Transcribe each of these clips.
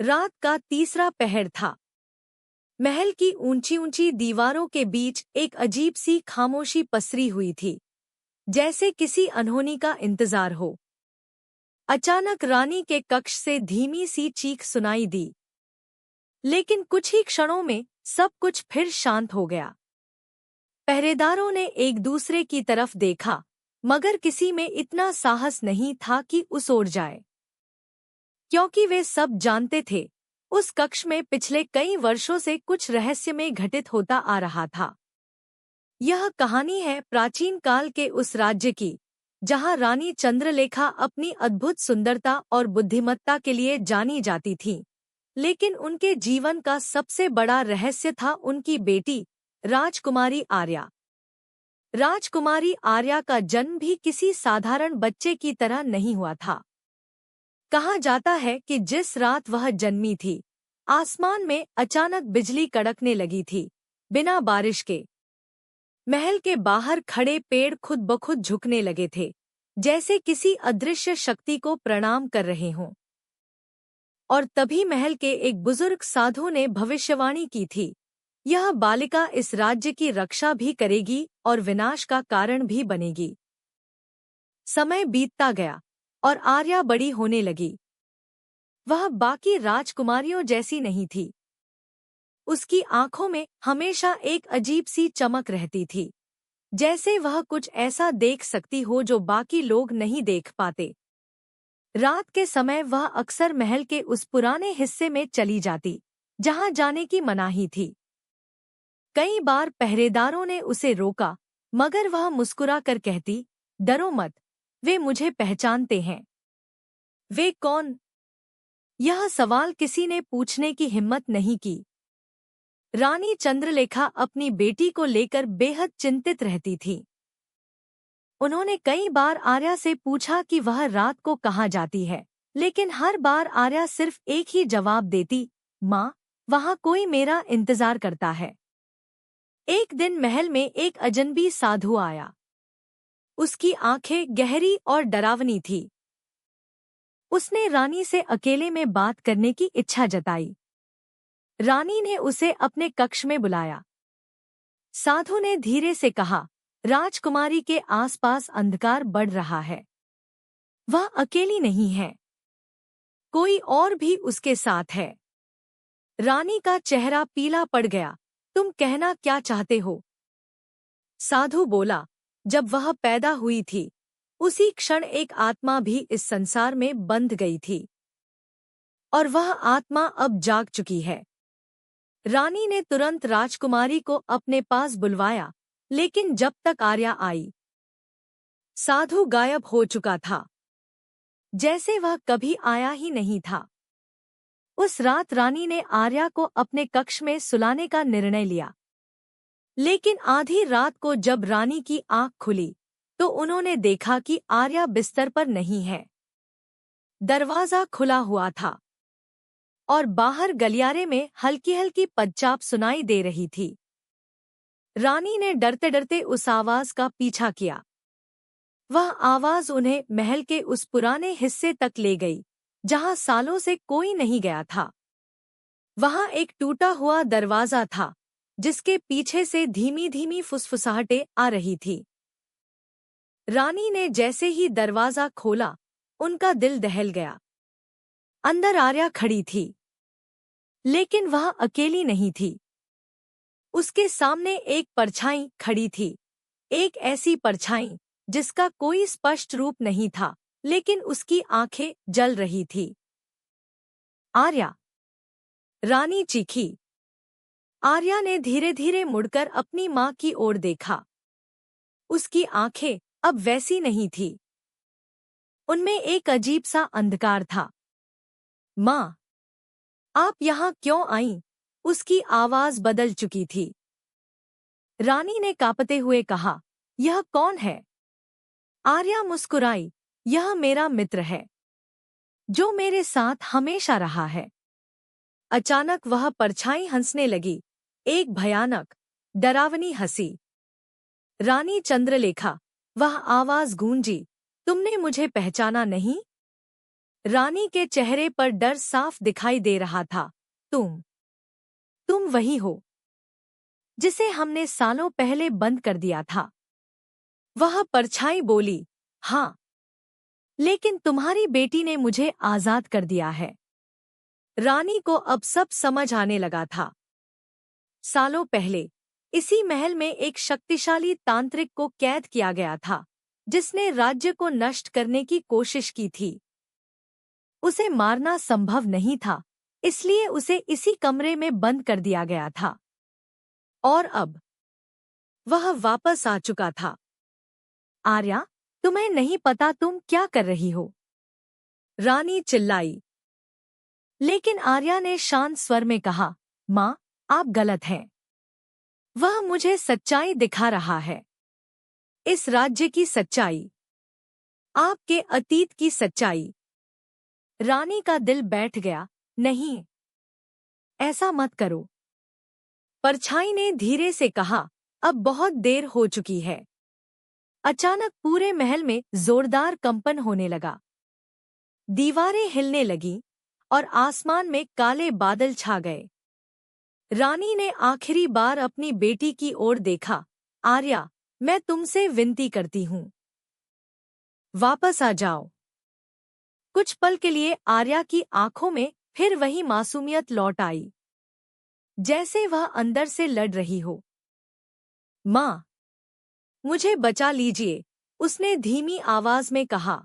रात का तीसरा पहर था। महल की ऊंची ऊंची दीवारों के बीच एक अजीब सी खामोशी पसरी हुई थी, जैसे किसी अनहोनी का इंतजार हो। अचानक रानी के कक्ष से धीमी सी चीख सुनाई दी, लेकिन कुछ ही क्षणों में सब कुछ फिर शांत हो गया। पहरेदारों ने एक दूसरे की तरफ देखा, मगर किसी में इतना साहस नहीं था कि उस ओर जाए, क्योंकि वे सब जानते थे उस कक्ष में पिछले कई वर्षों से कुछ रहस्यमय घटित होता आ रहा था। यह कहानी है प्राचीन काल के उस राज्य की, जहां रानी चंद्रलेखा अपनी अद्भुत सुंदरता और बुद्धिमत्ता के लिए जानी जाती थी। लेकिन उनके जीवन का सबसे बड़ा रहस्य था उनकी बेटी राजकुमारी आर्या। राजकुमारी आर्या का जन्म भी किसी साधारण बच्चे की तरह नहीं हुआ था। कहा जाता है कि जिस रात वह जन्मी थी, आसमान में अचानक बिजली कड़कने लगी थी, बिना बारिश के। महल के बाहर खड़े पेड़ खुद ब खुद झुकने लगे थे, जैसे किसी अदृश्य शक्ति को प्रणाम कर रहे हों। और तभी महल के एक बुजुर्ग साधु ने भविष्यवाणी की थी, यह बालिका इस राज्य की रक्षा भी करेगी और विनाश का कारण भी बनेगी। समय बीतता गया और आर्या बड़ी होने लगी। वह बाकी राजकुमारियों जैसी नहीं थी। उसकी आंखों में हमेशा एक अजीब सी चमक रहती थी, जैसे वह कुछ ऐसा देख सकती हो जो बाकी लोग नहीं देख पाते। रात के समय वह अक्सर महल के उस पुराने हिस्से में चली जाती, जहां जाने की मनाही थी। कई बार पहरेदारों ने उसे रोका, मगर वह मुस्कुरा कर कहती, डरो मत, वे मुझे पहचानते हैं। वे कौन? यह सवाल किसी ने पूछने की हिम्मत नहीं की। रानी चंद्रलेखा अपनी बेटी को लेकर बेहद चिंतित रहती थी। उन्होंने कई बार आर्या से पूछा कि वह रात को कहाँ जाती है, लेकिन हर बार आर्या सिर्फ एक ही जवाब देती, माँ, वहाँ कोई मेरा इंतजार करता है। एक दिन महल में एक अजनबी साधु आया। उसकी आंखें गहरी और डरावनी थी। उसने रानी से अकेले में बात करने की इच्छा जताई। रानी ने उसे अपने कक्ष में बुलाया। साधु ने धीरे से कहा, राजकुमारी के आसपास अंधकार बढ़ रहा है। वह अकेली नहीं है, कोई और भी उसके साथ है। रानी का चेहरा पीला पड़ गया। तुम कहना क्या चाहते हो? साधु बोला, जब वह पैदा हुई थी, उसी क्षण एक आत्मा भी इस संसार में बंध गई थी, और वह आत्मा अब जाग चुकी है। रानी ने तुरंत राजकुमारी को अपने पास बुलवाया, लेकिन जब तक आर्या आई, साधु गायब हो चुका था, जैसे वह कभी आया ही नहीं था। उस रात रानी ने आर्या को अपने कक्ष में सुलाने का निर्णय लिया, लेकिन आधी रात को जब रानी की आंख खुली, तो उन्होंने देखा कि आर्या बिस्तर पर नहीं है। दरवाजा खुला हुआ था और बाहर गलियारे में हल्की हल्की पदचाप सुनाई दे रही थी। रानी ने डरते डरते उस आवाज का पीछा किया। वह आवाज उन्हें महल के उस पुराने हिस्से तक ले गई, जहां सालों से कोई नहीं गया था। वहां एक टूटा हुआ दरवाजा था, जिसके पीछे से धीमी धीमी फुसफुसाहटें आ रही थी। रानी ने जैसे ही दरवाजा खोला, उनका दिल दहल गया। अंदर आर्या खड़ी थी, लेकिन वह अकेली नहीं थी। उसके सामने एक परछाई खड़ी थी, एक ऐसी परछाई जिसका कोई स्पष्ट रूप नहीं था, लेकिन उसकी आंखें जल रही थी। आर्या! रानी चीखी। आर्या ने धीरे धीरे मुड़कर अपनी माँ की ओर देखा। उसकी आंखें अब वैसी नहीं थी। उनमें एक अजीब सा अंधकार था। माँ, आप यहाँ क्यों आईं? उसकी आवाज बदल चुकी थी। रानी ने कांपते हुए कहा, यह कौन है? आर्या मुस्कुराई, यह मेरा मित्र है, जो मेरे साथ हमेशा रहा है। अचानक वह परछाई हंसने लगी, एक भयानक, डरावनी हंसी। रानी चंद्रलेखा, वह आवाज गूंजी, तुमने मुझे पहचाना नहीं? रानी के चेहरे पर डर साफ दिखाई दे रहा था। तुम वही हो जिसे हमने सालों पहले बंद कर दिया था। वह परछाई बोली, हाँ, लेकिन तुम्हारी बेटी ने मुझे आजाद कर दिया है। रानी को अब सब समझ आने लगा था। सालों पहले इसी महल में एक शक्तिशाली तांत्रिक को कैद किया गया था, जिसने राज्य को नष्ट करने की कोशिश की थी। उसे मारना संभव नहीं था, इसलिए उसे इसी कमरे में बंद कर दिया गया था। और अब वह वापस आ चुका था। आर्या, तुम्हें नहीं पता तुम क्या कर रही हो? रानी चिल्लाई। लेकिन आर्या ने शांत स्वर में कहा, माँ, आप गलत हैं। वह मुझे सच्चाई दिखा रहा है। इस राज्य की सच्चाई, आपके अतीत की सच्चाई। रानी का दिल बैठ गया। नहीं, ऐसा मत करो। परछाई ने धीरे से कहा, अब बहुत देर हो चुकी है। अचानक पूरे महल में जोरदार कंपन होने लगा। दीवारें हिलने लगीं और आसमान में काले बादल छा गए। रानी ने आखिरी बार अपनी बेटी की ओर देखा। आर्या, मैं तुमसे विनती करती हूँ, वापस आ जाओ। कुछ पल के लिए आर्या की आंखों में फिर वही मासूमियत लौट आई, जैसे वह अंदर से लड़ रही हो। माँ, मुझे बचा लीजिए, उसने धीमी आवाज में कहा।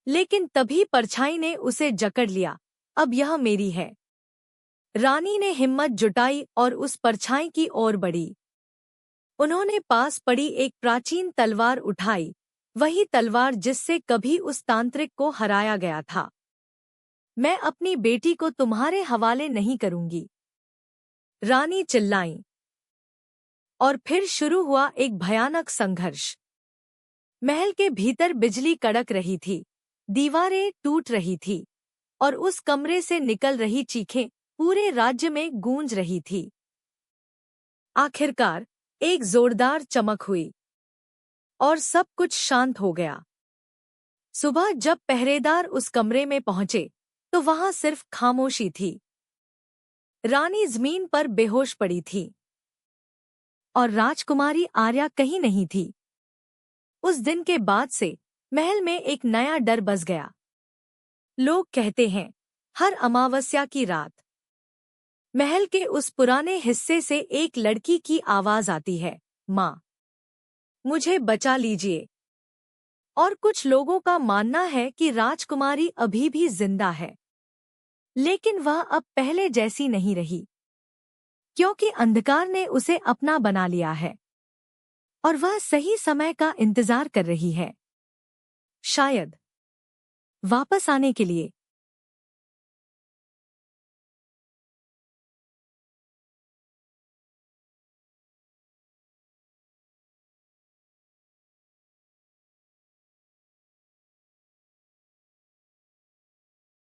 लेकिन तभी परछाई ने उसे जकड़ लिया। अब यह मेरी है। रानी ने हिम्मत जुटाई और उस परछाई की ओर बढ़ी। उन्होंने पास पड़ी एक प्राचीन तलवार उठाई, वही तलवार जिससे कभी उस तांत्रिक को हराया गया था। मैं अपनी बेटी को तुम्हारे हवाले नहीं करूंगी, रानी चिल्लाई। और फिर शुरू हुआ एक भयानक संघर्ष। महल के भीतर बिजली कड़क रही थी, दीवारें टूट रही थी और उस कमरे से निकल रही चीखें पूरे राज्य में गूंज रही थी। आखिरकार एक जोरदार चमक हुई और सब कुछ शांत हो गया। सुबह जब पहरेदार उस कमरे में पहुंचे तो वहां सिर्फ खामोशी थी। रानी जमीन पर बेहोश पड़ी थी और राजकुमारी आर्या कहीं नहीं थी। उस दिन के बाद से महल में एक नया डर बस गया। लोग कहते हैं, हर अमावस्या की रात महल के उस पुराने हिस्से से एक लड़की की आवाज आती है, माँ, मुझे बचा लीजिए। और कुछ लोगों का मानना है कि राजकुमारी अभी भी जिंदा है, लेकिन वह अब पहले जैसी नहीं रही, क्योंकि अंधकार ने उसे अपना बना लिया है और वह सही समय का इंतजार कर रही है, शायद वापस आने के लिए।